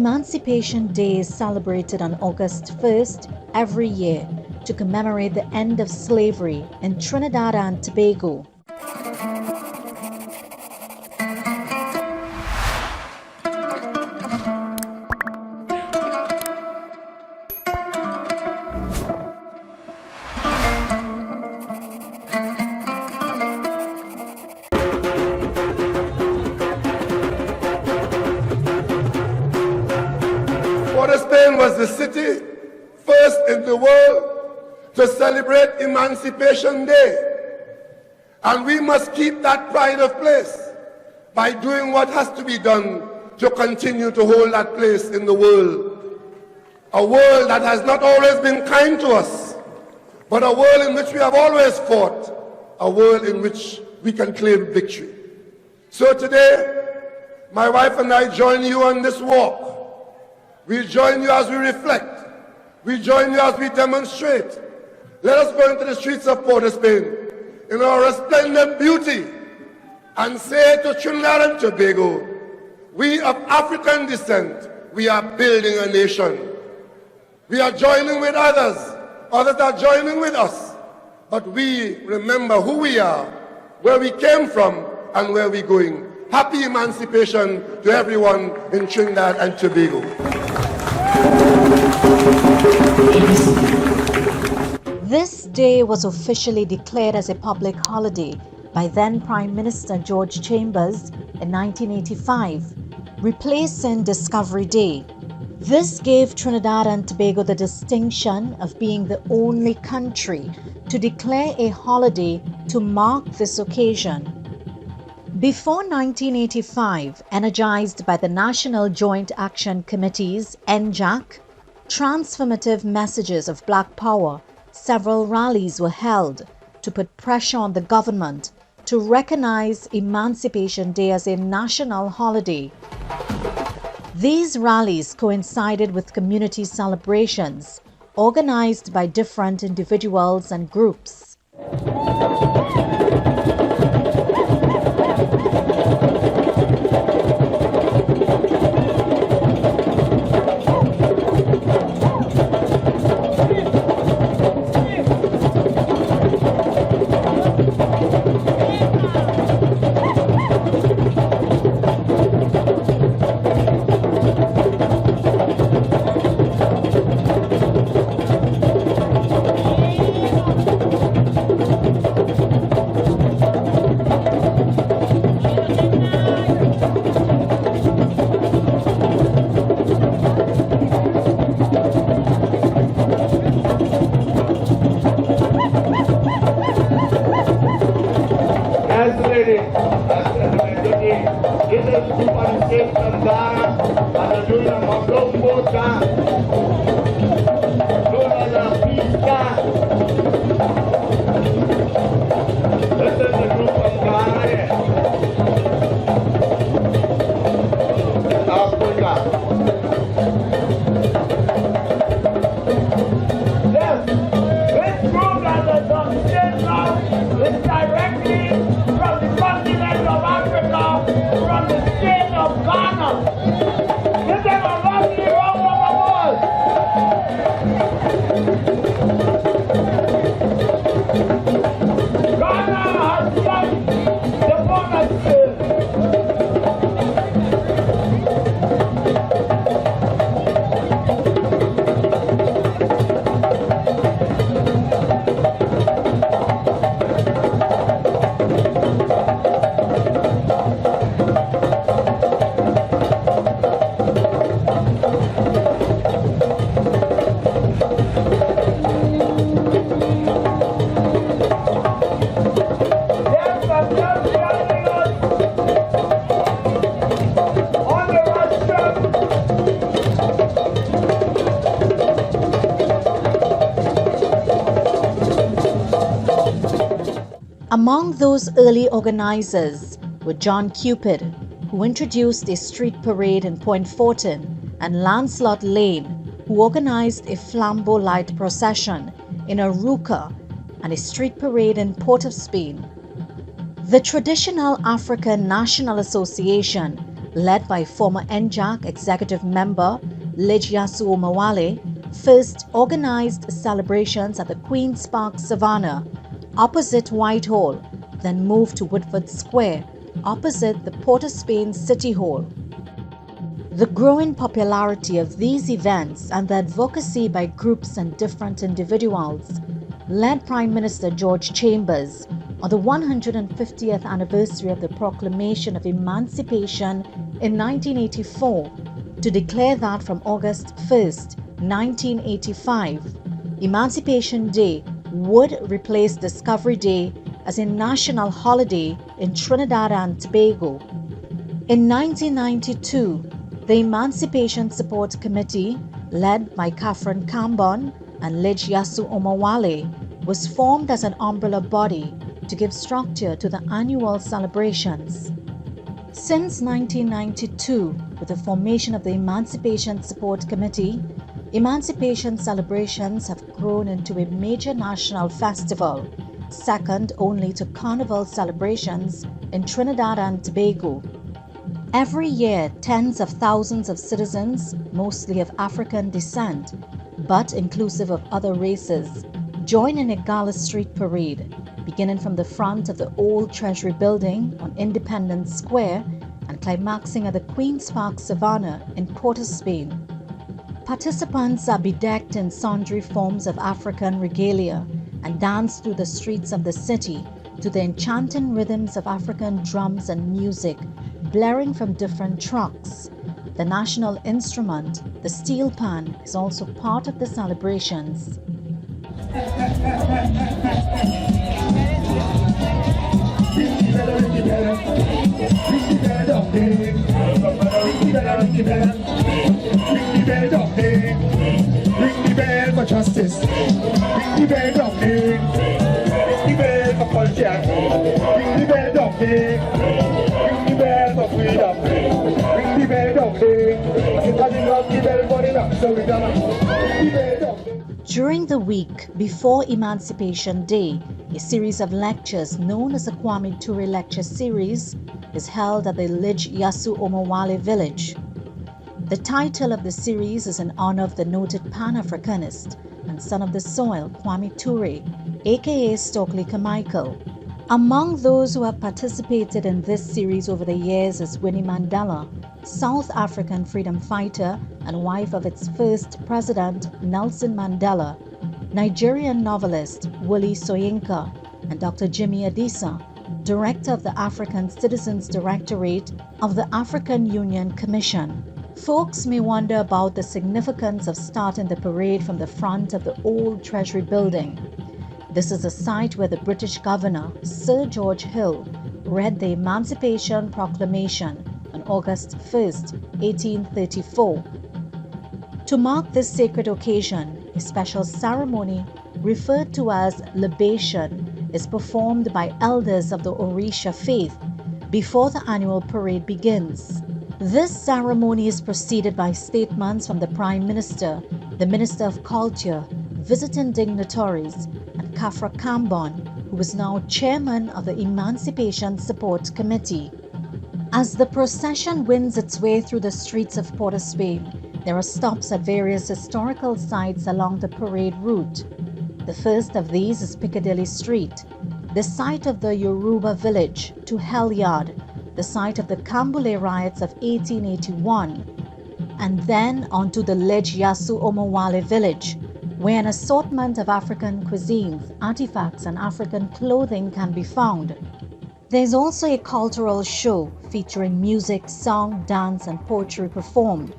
Emancipation Day is celebrated on August 1st every year to commemorate the end of slavery in Trinidad and Tobago. Port of Spain was the city first in the world to celebrate Emancipation Day. And we must keep that pride of place by doing what has to be done to continue to hold that place in the world. A world that has not always been kind to us, but a world in which we have always fought, a world in which we can claim victory. So today, my wife and I join you on this walk. We join you as we reflect. We join you as we demonstrate. Let us go into the streets of Port of Spain in our resplendent beauty and say to Trinidad and Tobago, we of African descent, we are building a nation. We are joining with others. Others are joining with us. But we remember who we are, where we came from, and where we're going. Happy Emancipation to everyone in Trinidad and Tobago. This day was officially declared as a public holiday by then Prime Minister George Chambers in 1985, replacing Discovery Day. This gave Trinidad and Tobago the distinction of being the only country to declare a holiday to mark this occasion. Before 1985, energized by the National Joint Action Committee's NJAC, transformative messages of Black Power, several rallies were held to put pressure on the government to recognize Emancipation Day as a national holiday. These rallies coincided with community celebrations organized by different individuals and groups. Among those early organizers were John Cupid, who introduced a street parade in Point Fortin, and Lancelot Layne, who organized a flambeau light procession in Arouca and a street parade in Port of Spain. The traditional African National Association, led by former NJAC executive member Yasu Omawale, first organized celebrations at the Queen's Park Savannah, opposite Whitehall, then moved to Woodford Square, opposite the Port of Spain City Hall. The growing popularity of these events and the advocacy by groups and different individuals led Prime Minister George Chambers on the 150th anniversary of the Proclamation of Emancipation in 1984 to declare that from August 1st, 1985, Emancipation Day would replace Discovery Day as a national holiday in Trinidad and Tobago. In 1992, the Emancipation Support Committee, led by Catherine Cambon and Yasu Omawale, was formed as an umbrella body to give structure to the annual celebrations. Since 1992, with the formation of the Emancipation Support Committee, Emancipation celebrations have grown into a major national festival, second only to Carnival celebrations in Trinidad and Tobago. Every year, tens of thousands of citizens, mostly of African descent, but inclusive of other races, join in a gala street parade, beginning from the front of the old Treasury building on Independence Square and climaxing at the Queen's Park Savannah in Port of Spain. Participants are bedecked in sundry forms of African regalia and dance through the streets of the city to the enchanting rhythms of African drums and music blaring from different trucks. The national instrument, the steel pan, is also part of the celebrations. Ring the bell for justice. Ring the bell of pain. Ring the bell for culture. Ring the bell of pain. Ring the bell for freedom. Ring the bell of pain. I did not give everybody enough, so we're gonna ring the bell of pain. During the week before Emancipation Day, a series of lectures known as the Kwame Ture Lecture Series is held at the Yasu Omawale village. The title of the series is in honor of the noted Pan-Africanist and son of the soil, Kwame Ture, aka Stokely Carmichael. Among those who have participated in this series over the years is Winnie Mandela, South African freedom fighter and wife of its first president, Nelson Mandela, Nigerian novelist Wole Soyinka, and Dr. Jimmy Adisa, director of the African Citizens Directorate of the African Union Commission. Folks may wonder about the significance of starting the parade from the front of the old Treasury building. This is a site where the British governor, Sir George Hill, read the Emancipation Proclamation on August 1st, 1834. To mark this sacred occasion, a special ceremony referred to as libation is performed by elders of the Orisha faith before the annual parade begins. This ceremony is preceded by statements from the Prime Minister, the Minister of Culture, visiting dignitaries, and Kafra Cambon, who is now chairman of the Emancipation Support Committee. As the procession winds its way through the streets of Port of Spain, there are stops at various historical sites along the parade route. The first of these is Piccadilly Street, the site of the Yoruba village, to Hell Yard, the site of the Kambule riots of 1881, and then onto the Yasu Omawale village, where an assortment of African cuisines, artifacts, and African clothing can be found. There is also a cultural show featuring music, song, dance, and poetry performed.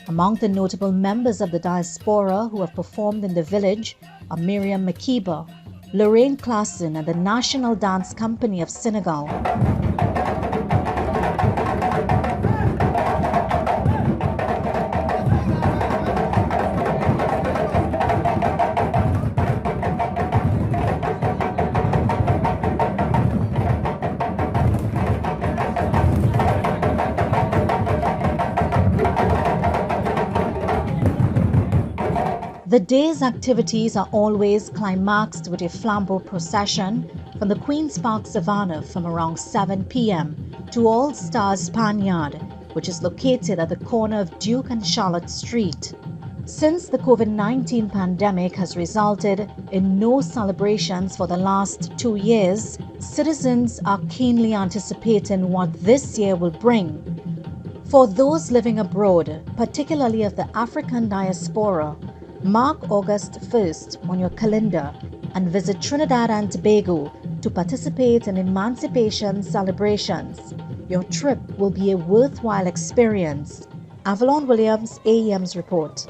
Among the notable members of the diaspora who have performed in the village are Miriam Makeba, Lorraine Klassen, and the National Dance Company of Senegal. The day's activities are always climaxed with a flambeau procession from the Queen's Park Savannah from around 7 p.m. to All Stars Spaniard, which is located at the corner of Duke and Charlotte Street. Since the COVID-19 pandemic has resulted in no celebrations for the last 2 years, citizens are keenly anticipating what this year will bring. For those living abroad, particularly of the African diaspora, mark August 1st on your calendar and visit Trinidad and Tobago to participate in Emancipation celebrations. Your trip will be a worthwhile experience. Avellon Williams, AEM's report.